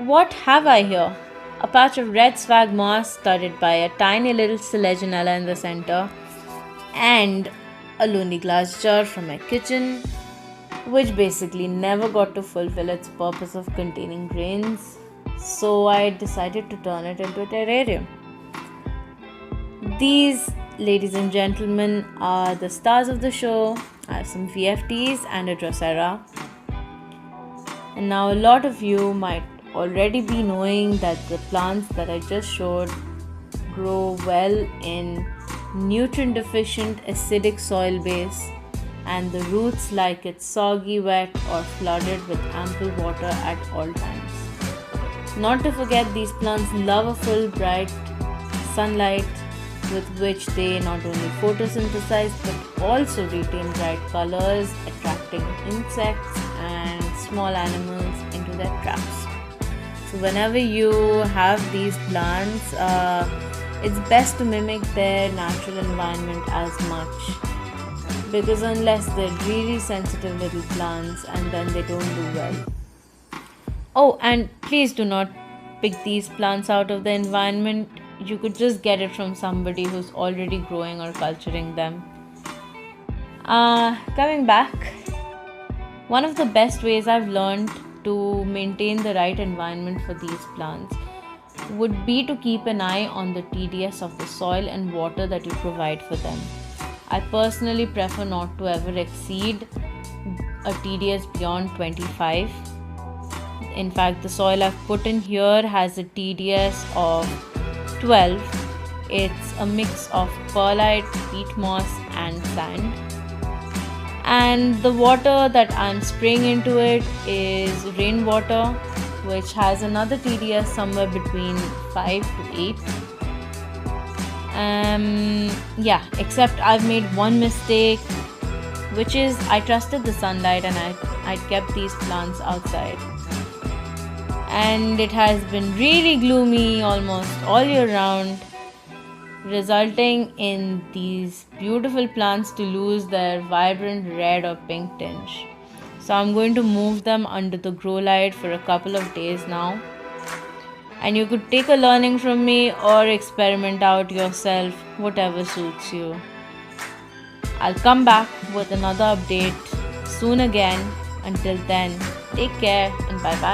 what have I here? A patch of red swag moss studded by a tiny little Seleginella in the center, and a lonely glass jar from my kitchen, which basically never got to fulfill its purpose of containing grains, so I decided to turn it into a terrarium. These, ladies and gentlemen, are the stars of the show. I have some VFTs and a Drosera. And now, a lot of you might already be knowing that the plants that I just showed grow well in nutrient deficient acidic soil base, and the roots like it soggy, wet, or flooded with ample water at all times. Not to forget, these plants love a full, bright sunlight with which they not only photosynthesize but also retain bright colors, attracting insects and small animals into their traps. So, whenever you have these plants, it's best to mimic their natural environment as much, because unless they're really sensitive little plants and then they don't do well. Oh, and please do not pick these plants out of the environment. You could just get it from somebody who's already growing or culturing them. Coming back, one of the best ways I've learned to maintain the right environment for these plants would be to keep an eye on the TDS of the soil and water that you provide for them. I personally prefer not to ever exceed a TDS beyond 25. In fact, the soil I've put in here has a TDS of 12. It's a mix of perlite, peat moss, and sand. And the water that I'm spraying into it is rainwater, which has another TDS somewhere between 5 to 8. Except I've made one mistake, which is I trusted the sunlight and I kept these plants outside. And it has been really gloomy almost all year round, resulting in these beautiful plants to lose their vibrant red or pink tinge. So I'm going to move them under the grow light for a couple of days now. And you could take a learning from me or experiment out yourself, whatever suits you. I'll come back with another update soon again. Until then, take care and bye bye.